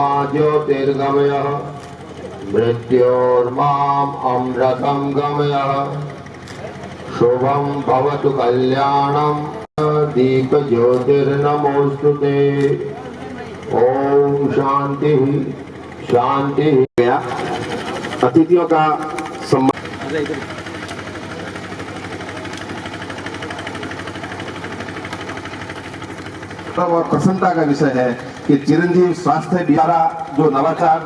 मा ज्योतिर्गमयः मृत्योर्माम् अमृतं गमयः शुभं भवतु कल्याणं दीप ज्योतिर्नमोस्तुते। ओम शांति शांति। गया अतिथियों का सम्मान और प्रसन्नता का विषय है कि चिरंजीव स्वास्थ्य द्वारा जो नवाचार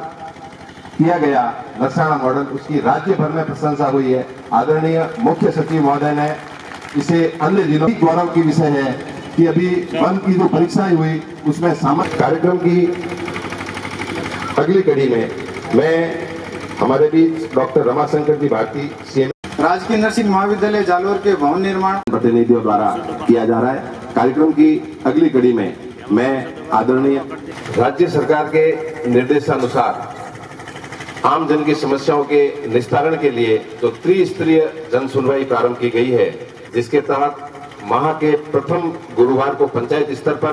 किया गया नरसाणा मॉडल, उसकी राज्य भर में प्रशंसा हुई है। आदरणीय मुख्य सचिव महोदय ने इसे अन्य जिलों की गौरव की विषय है कि अभी वन की जो परीक्षाएं हुई उसमें सामर्थ्य कार्यक्रम की अगली कड़ी में मैं हमारे बीच डॉक्टर रमाशंकर जी भारती सीएम राजकीय नर्सिंग महाविद्यालय जालोर के भवन निर्माण प्रतिनिधियों द्वारा किया जा रहा है। कार्यक्रम की अगली कड़ी में मैं आदरणीय राज्य सरकार के निर्देशानुसार आम जन की समस्याओं के निस्तारण के लिए जो त्रिस्तरीय जन सुनवाई प्रारंभ की गई है, जिसके तहत माह के प्रथम गुरुवार को पंचायत स्तर पर,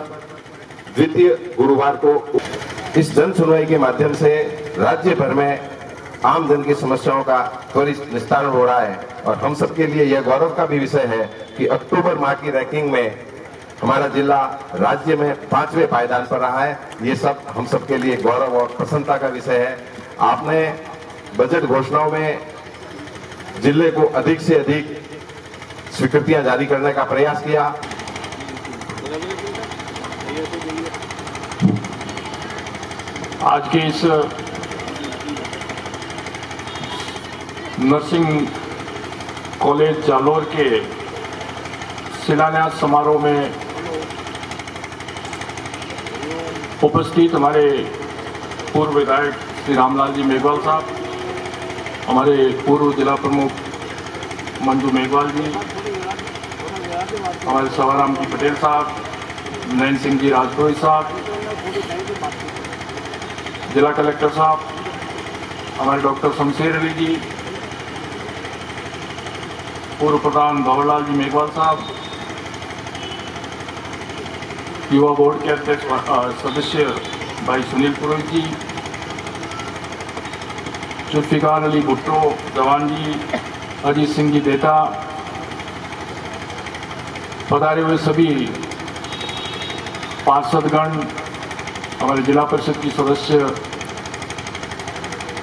द्वितीय गुरुवार को इस जन सुनवाई के माध्यम से राज्य भर में आम जन की समस्याओं का त्वरित निस्तारण हो रहा है। और हम सबके लिए यह गौरव का भी विषय है कि अक्टूबर माह की रैंकिंग में हमारा जिला राज्य में 5वें पायदान पर रहा है। ये सब हम सबके लिए गौरव और प्रसन्नता का विषय है। आपने बजट घोषणाओं में जिले को अधिक से अधिक स्वीकृतियां जारी करने का प्रयास किया। आज के इस नर्सिंग कॉलेज जालोर के शिलान्यास समारोह में उपस्थित हमारे पूर्व विधायक श्री रामलाल जी मेघवाल साहब, हमारे पूर्व जिला प्रमुख मंजू मेघवाल जी, हमारे सवाराम जी पटेल साहब, नयन सिंह जी राजपुरोहित साहब, जिला कलेक्टर साहब, हमारे डॉक्टर शमशेर अली जी, पूर्व प्रधान भंवरलाल जी मेघवाल साहब, युवा बोर्ड के अध्यक्ष सदस्य भाई सुनील पुरोहित जी, जुल्फिकार अली भुट्टो जवान जी, अजीत सिंह जी देता, पधारे हुए सभी पार्षदगण, हमारे जिला परिषद की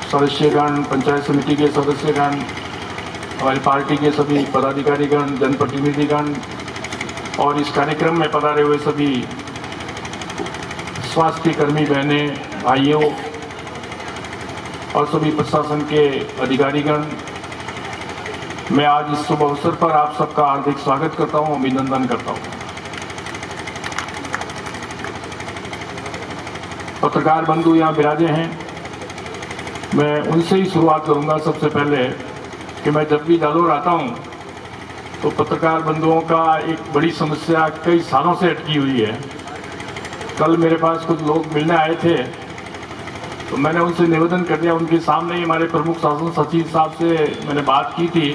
सदस्यगण, पंचायत समिति के सदस्यगण, हमारी पार्टी के सभी पदाधिकारीगण, जनप्रतिनिधिगण और इस कार्यक्रम में पधारे हुए सभी स्वास्थ्य कर्मी बहनें, भाइयों और सभी प्रशासन के अधिकारीगण, मैं आज इस शुभ अवसर पर आप सबका हार्दिक स्वागत करता हूं, अभिनंदन करता हूं। पत्रकार बंधु यहाँ विराजे हैं, मैं उनसे ही शुरुआत करूंगा। सबसे पहले कि मैं जब भी जालोर आता हूं तो पत्रकार बंधुओं का एक बड़ी समस्या कई सालों से अटकी हुई है। कल मेरे पास कुछ लोग मिलने आए थे तो मैंने उनसे निवेदन कर दिया, उनके सामने ही हमारे प्रमुख शासन सचिव साहब से मैंने बात की थी।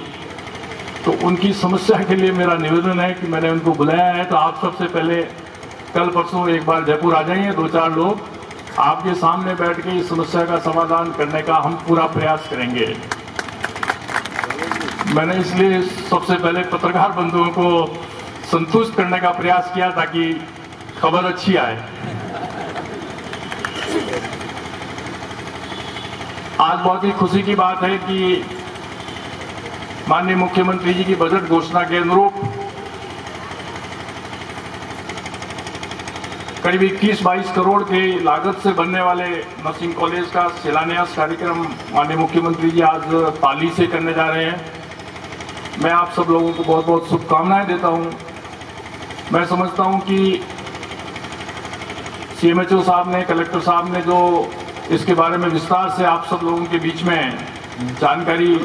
तो उनकी समस्या के लिए मेरा निवेदन है कि मैंने उनको बुलाया है, तो आप सबसे पहले कल परसों एक बार जयपुर आ जाइए, 2-4 लोग आपके सामने बैठ के इस समस्या का समाधान करने का हम पूरा प्रयास करेंगे। मैंने इसलिए सबसे पहले पत्रकार बंधुओं को संतुष्ट करने का प्रयास किया ताकि खबर अच्छी आए। आज बहुत ही खुशी की बात है कि माननीय मुख्यमंत्री जी की बजट घोषणा के अनुरूप करीब 21-22 करोड़ की लागत से बनने वाले नर्सिंग कॉलेज का शिलान्यास कार्यक्रम माननीय मुख्यमंत्री जी आज पाली से करने जा रहे हैं। मैं आप सब लोगों को बहुत बहुत शुभकामनाएं देता हूं। मैं समझता हूं कि सीएमएचओ साहब ने, कलेक्टर साहब ने जो इसके बारे में विस्तार से आप सब लोगों के बीच में जानकारी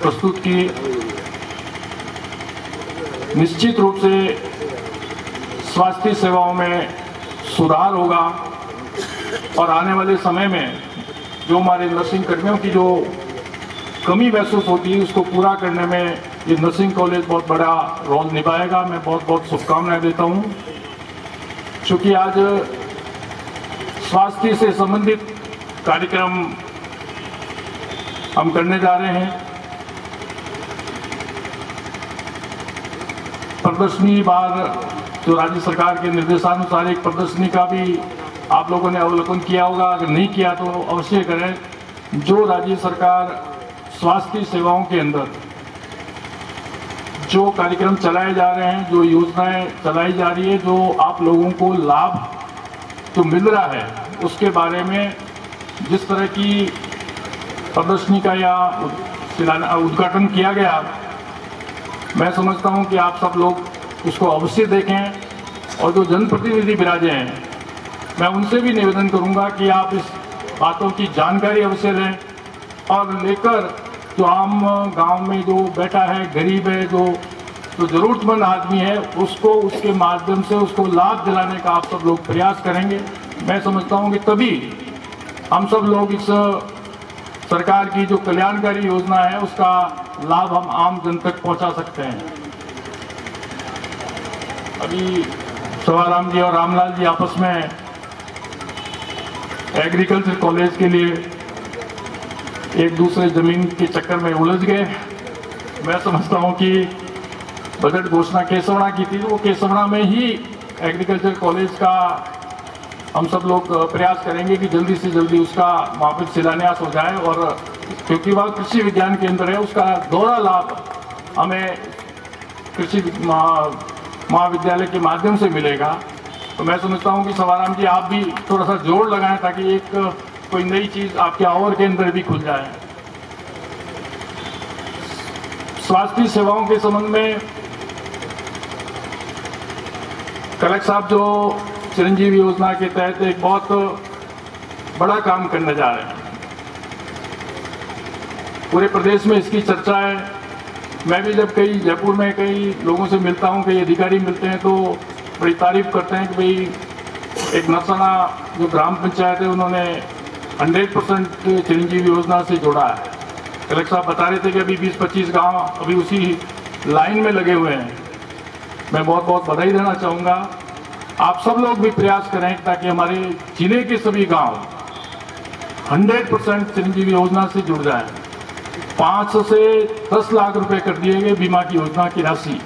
प्रस्तुत की, निश्चित रूप से स्वास्थ्य सेवाओं में सुधार होगा और आने वाले समय में जो हमारे नर्सिंग कर्मियों की जो कमी महसूस होती है उसको पूरा करने में ये नर्सिंग कॉलेज बहुत बड़ा रोल निभाएगा। मैं बहुत बहुत शुभकामनाएं देता हूं। चूँकि आज स्वास्थ्य से संबंधित कार्यक्रम हम करने जा रहे हैं। प्रदर्शनी बार जो राज्य सरकार के निर्देशानुसार एक प्रदर्शनी का भी आप लोगों ने अवलोकन किया होगा, अगर नहीं किया तो अवश्य करें। जो राज्य सरकार स्वास्थ्य सेवाओं के अंदर जो कार्यक्रम चलाए जा रहे हैं, जो योजनाएं चलाई जा रही है, जो आप लोगों को लाभ जो मिल रहा है, उसके बारे में जिस तरह की प्रदर्शनी का या उद्घाटन किया गया, मैं समझता हूं कि आप सब लोग उसको अवश्य देखें। और जो जनप्रतिनिधि विराजे हैं, मैं उनसे भी निवेदन करूंगा कि आप इस बातों की जानकारी अवश्य लें और लेकर जो आम गांव में जो बैठा है, गरीब है, जो जरूरतमंद आदमी है, उसको उसके माध्यम से उसको लाभ दिलाने का आप सब लोग प्रयास करेंगे। मैं समझता हूं कि तभी हम सब लोग इस सरकार की जो कल्याणकारी योजना है उसका लाभ हम आम जन तक पहुंचा सकते हैं। अभी सवाराम जी और रामलाल जी आपस में एग्रीकल्चर कॉलेज के लिए एक दूसरे जमीन के चक्कर में उलझ गए। मैं समझता हूं कि बजट घोषणा केसवड़ा की थी, वो केसवड़ा में ही एग्रीकल्चर कॉलेज का हम सब लोग प्रयास करेंगे कि जल्दी से जल्दी उसका वहाँ पर शिलान्यास हो जाए। और क्योंकि वह कृषि विज्ञान केंद्र है, उसका दोहरा लाभ हमें कृषि महाविद्यालय के माध्यम से मिलेगा। तो मैं समझता हूं कि सवाराम जी आप भी थोड़ा सा जोर लगाएं ताकि एक कोई नई चीज आपके आवर के अंदर भी खुल जाए। स्वास्थ्य सेवाओं के संबंध में कलेक्टर साहब जो चिरंजीवी योजना के तहत एक बहुत बड़ा काम करने जा रहे हैं, पूरे प्रदेश में इसकी चर्चा है। मैं भी जब कई जयपुर में कई लोगों से मिलता हूं, कई अधिकारी मिलते हैं तो बड़ी तारीफ करते हैं कि भाई एक नरसाना जो ग्राम पंचायत है उन्होंने 100% चिरंजीवी योजना से जोड़ा है। कलेक्टर साहब बता रहे थे कि अभी 20-25 गांव अभी उसी लाइन में लगे हुए हैं। मैं बहुत बहुत बधाई देना चाहूँगा। आप सब लोग भी प्रयास करें ताकि हमारे जिले के सभी गांव 100% चिरंजीवी योजना से जुड़ जाएं। 5 से 10 लाख रुपए कर दिए गए बीमा की योजना की राशि,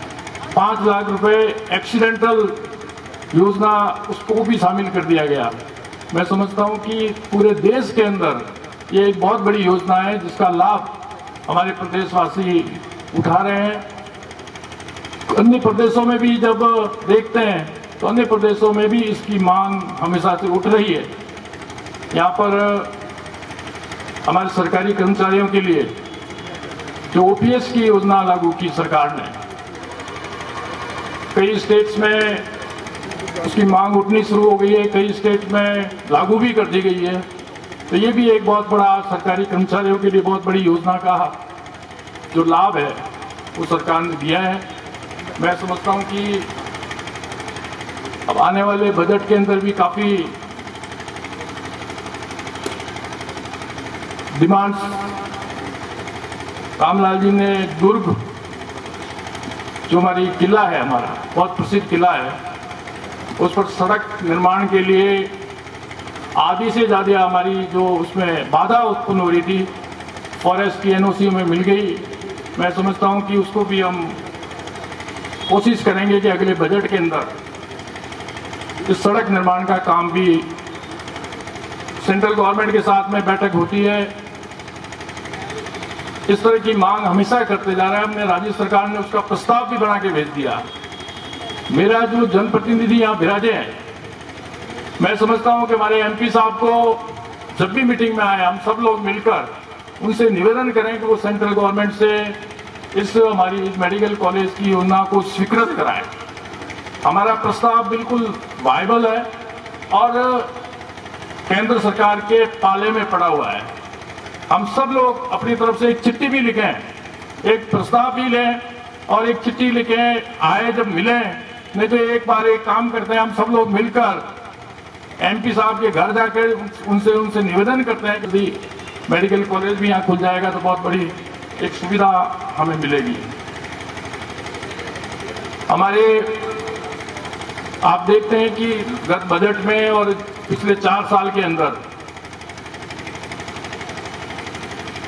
5 लाख रुपए एक्सीडेंटल योजना उसको भी शामिल कर दिया गया। मैं समझता हूं कि पूरे देश के अंदर ये एक बहुत बड़ी योजना है जिसका लाभ हमारे प्रदेशवासी उठा रहे हैं। अन्य प्रदेशों में भी जब देखते हैं तो अन्य प्रदेशों में भी इसकी मांग हमेशा से उठ रही है। यहाँ पर हमारे सरकारी कर्मचारियों के लिए जो ओपीएस की योजना लागू की सरकार ने, कई स्टेट्स में उसकी मांग उठनी शुरू हो गई है, कई स्टेट में लागू भी कर दी गई है। तो ये भी एक बहुत बड़ा सरकारी कर्मचारियों के लिए बहुत बड़ी योजना का जो लाभ है वो सरकार ने दिया है। मैं समझता हूं कि अब आने वाले बजट के अंदर भी काफी डिमांड्स, रामलाल जी ने दुर्ग जो हमारी किला है, हमारा बहुत प्रसिद्ध किला है, उस पर सड़क निर्माण के लिए आधी से ज़्यादा हमारी जो उसमें बाधा उत्पन्न हो रही थी फॉरेस्ट की एनओसी में मिल गई। मैं समझता हूं कि उसको भी हम कोशिश करेंगे कि अगले बजट के अंदर इस सड़क निर्माण का काम भी, सेंट्रल गवर्नमेंट के साथ में बैठक होती है, इस तरह की मांग हमेशा करते जा रहा है। हमने राज्य सरकार ने उसका प्रस्ताव भी बना के भेज दिया। मेरा जो जनप्रतिनिधि यहाँ विराजे हैं, मैं समझता हूं कि हमारे एमपी साहब को जब भी मीटिंग में आए हम सब लोग मिलकर उनसे निवेदन करें कि वो सेंट्रल गवर्नमेंट से इस हमारी मेडिकल कॉलेज की योजना को स्वीकृत कराएं। हमारा प्रस्ताव बिल्कुल वायबल है और केंद्र सरकार के पाले में पड़ा हुआ है। हम सब लोग अपनी तरफ से एक चिट्ठी भी लिखें, एक प्रस्ताव भी लें और एक चिट्ठी लिखें, आए जब मिलें। नहीं तो एक बार एक काम करते हैं, हम सब लोग मिलकर एमपी साहब के घर जाकर उनसे निवेदन करते हैं कि मेडिकल कॉलेज भी यहाँ खुल जाएगा तो बहुत बड़ी एक सुविधा हमें मिलेगी। हमारे आप देखते हैं कि गत बजट में और पिछले 4 साल के अंदर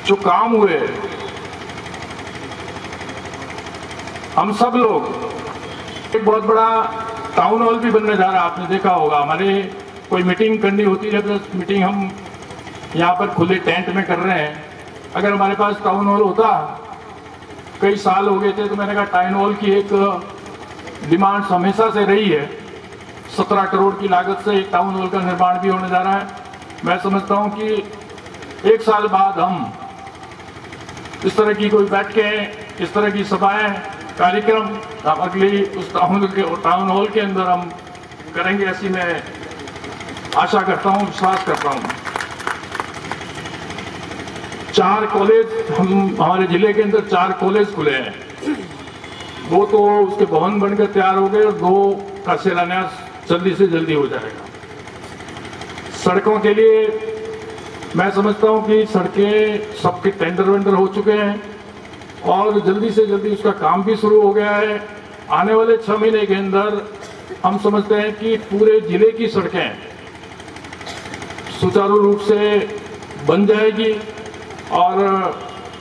जो काम हुए, हम सब लोग, एक बहुत बड़ा टाउन हॉल भी बनने जा रहा है। आपने देखा होगा, हमारे कोई मीटिंग करनी होती है तो मीटिंग हम यहाँ पर खुले टेंट में कर रहे हैं। अगर हमारे पास टाउन हॉल होता, कई साल हो गए थे, तो मैंने कहा टाउन हॉल की एक डिमांड हमेशा से रही है। 17 करोड़ की लागत से एक टाउन हॉल का निर्माण भी होने जा रहा है। मैं समझता हूँ कि 1 साल बाद हम इस तरह की कोई बैठकें, इस तरह की सभाएं, कार्यक्रम अगली उस टाउन हॉल के अंदर हम करेंगे, ऐसी मैं आशा करता हूँ, विश्वास करता हूँ। 4 कॉलेज हमारे जिले के अंदर 4 कॉलेज खुले हैं। 2 तो उसके भवन बनकर तैयार हो गए और 2 का शिलान्यास जल्दी से जल्दी हो जाएगा। सड़कों के लिए मैं समझता हूं कि सड़कें सबके टेंडर वेंडर हो चुके हैं और जल्दी से जल्दी उसका काम भी शुरू हो गया है। आने वाले 6 महीने के अंदर हम समझते हैं कि पूरे जिले की सड़कें सुचारू रूप से बन जाएगी और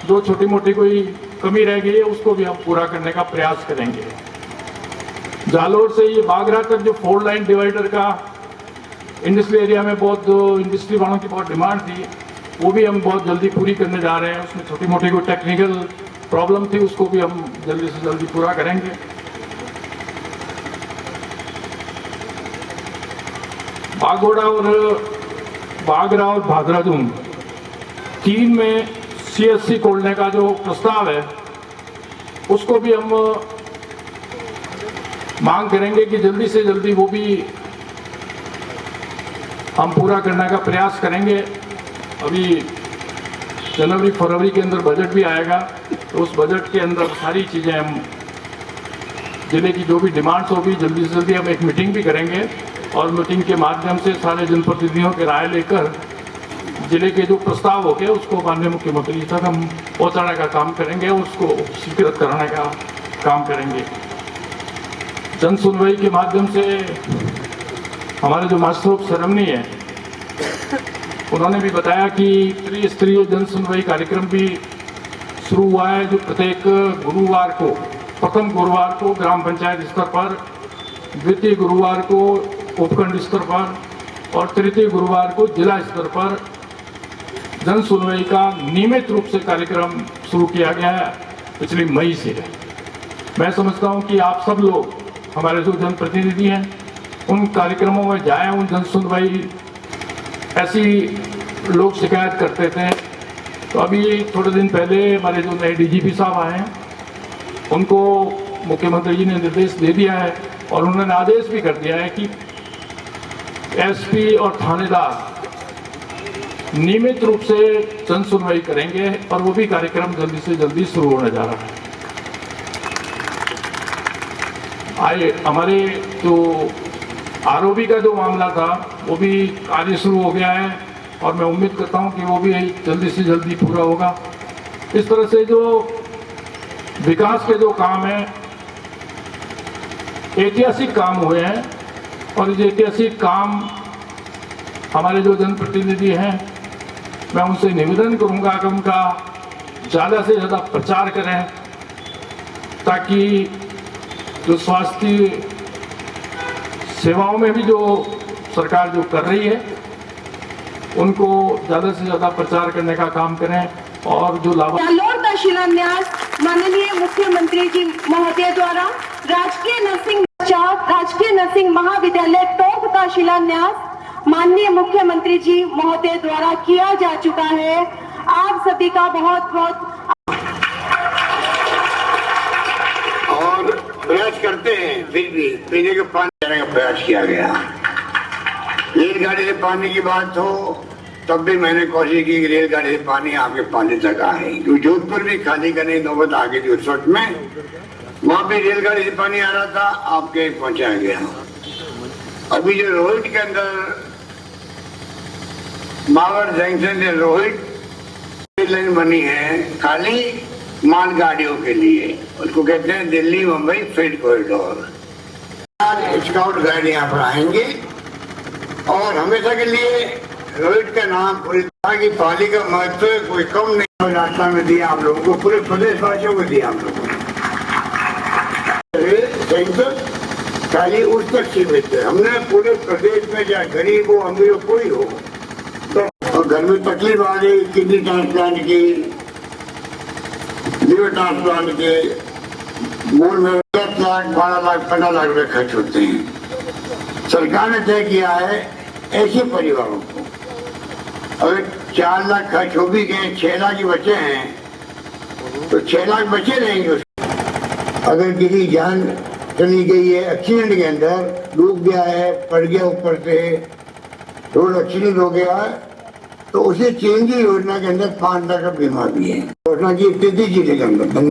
जो छोटी मोटी कोई कमी रह गई है उसको भी हम पूरा करने का प्रयास करेंगे। जालोर से ये बागरा तक जो 4 लाइन डिवाइडर का इंडस्ट्रियल एरिया में बहुत, जो इंडस्ट्री वालों की बहुत डिमांड थी, वो भी हम बहुत जल्दी पूरी करने जा रहे हैं। उसमें छोटी मोटी कोई टेक्निकल प्रॉब्लम थी, उसको भी हम जल्दी से जल्दी पूरा करेंगे। बागरा और भादराजून 3 में CSC खोलने का जो प्रस्ताव है, उसको भी हम मांग करेंगे कि जल्दी से जल्दी वो भी हम पूरा करने का प्रयास करेंगे। अभी जनवरी फरवरी के अंदर बजट भी आएगा, तो उस बजट के अंदर सारी चीज़ें हम, जिले की जो भी डिमांड्स होगी, जल्दी से जल्दी हम एक मीटिंग भी करेंगे और मीटिंग के माध्यम से सारे जनप्रतिनिधियों की राय लेकर जिले के जो प्रस्ताव हो गए उसको माननीय मुख्यमंत्री तक हम पहुंचाने का काम करेंगे, उसको स्वीकृत कराने का काम करेंगे। जन सुनवाई के माध्यम से हमारे जो मास्टर ऑफ सेरेमनी है, उन्होंने भी बताया कि त्रिस्तरीय जन सुनवाई कार्यक्रम भी शुरू हुआ है, जो प्रत्येक गुरुवार को, प्रथम गुरुवार को ग्राम पंचायत स्तर पर, द्वितीय गुरुवार को उपखंड स्तर पर और तृतीय गुरुवार को जिला स्तर पर जन सुनवाई का नियमित रूप से कार्यक्रम शुरू किया गया है पिछली मई से। मैं समझता हूं कि आप सब लोग, हमारे जो जनप्रतिनिधि हैं, उन कार्यक्रमों में जाएं। उन जन सुनवाई, ऐसी लोग शिकायत करते थे, तो अभी थोड़े दिन पहले हमारे जो नए DGP साहब आए हैं, उनको मुख्यमंत्री जी ने निर्देश दे दिया है और उन्होंने आदेश भी कर दिया है कि SP और थानेदार नियमित रूप से जन सुनवाई करेंगे और वो भी कार्यक्रम जल्दी से जल्दी शुरू होने जा रहा है। हमारे जो ROB का जो मामला था, वो भी कार्य शुरू हो गया है और मैं उम्मीद करता हूं कि वो भी जल्दी से जल्दी पूरा होगा। इस तरह से जो विकास के जो काम हैं, ऐतिहासिक काम हुए हैं और ये ऐतिहासिक काम हमारे जो जनप्रतिनिधि हैं, मैं उनसे निवेदन करूंगा कि उनका ज़्यादा से ज़्यादा प्रचार करें, ताकि जो स्वास्थ्य सेवाओं में भी जो सरकार जो कर रही है, उनको ज़्यादा से ज़्यादा प्रचार करने का काम करें और जो लाभ। जालोर का शिलान्यास माननीय मुख्यमंत्री जी महोदय द्वारा राजकीय नर्सिंग महाविद्यालय टोंक का शिलान्यास माननीय मुख्यमंत्री जी महोदय द्वारा किया जा चुका है। आप सभी का बहुत बहुत और प्रयास करते हैं, फिर भी पीने के पानी देने का प्रयास किया गया। रेलगाड़ी से पानी की बात हो, तब भी मैंने कोशिश की कि रेलगाड़ी से पानी आपके पानी तक आए, क्योंकि जोधपुर भी खाली करने की नौबत आ गई थी उस वक्त में। वहां भी रेलगाड़ी से पानी आ रहा था, आपके पहुंचाया गया। अभी जो रोहित के अंदर मावर जंक्शन से रोहित लाइन बनी है, खाली मालगाड़ियों के लिए, उसको कहते हैं Delhi Mumbai freight corridor. Scout guide यहाँ पर आएंगे और हमेशा के लिए रोहित का नाम पूरी तरह की पाली का महत्व कोई कम नहीं रास्ता में दिया आप लोगों को, पूरे प्रदेशवासियों को दिया आप लोगों को। खाली उस तक सीमित है, हमने पूरे प्रदेश में चाहे गरीब हो अमीर हो कोई हो, तो घर में तकलीफ आ रही किडनी ट्रांसप्लांट की, लिवर ट्रांसप्लांट के, मूल में 10 लाख 12 लाख 15 लाख रुपए खर्च होते हैं। सरकार ने तय किया है ऐसे परिवारों को अगर 4 लाख खर्च हो भी गए, 6 लाख ही बचे हैं तो 6 लाख बचे रहेंगे। अगर किसी जान चली गई है एक्सीडेंट के अंदर, डूब गया है, पड़ गया ऊपर से, रोड एक्सीडेंट हो गया है, तो उसे चेंज योजना के अंदर 5 लाख का बीमा भी है। योजना की स्थिति जिले के अंदर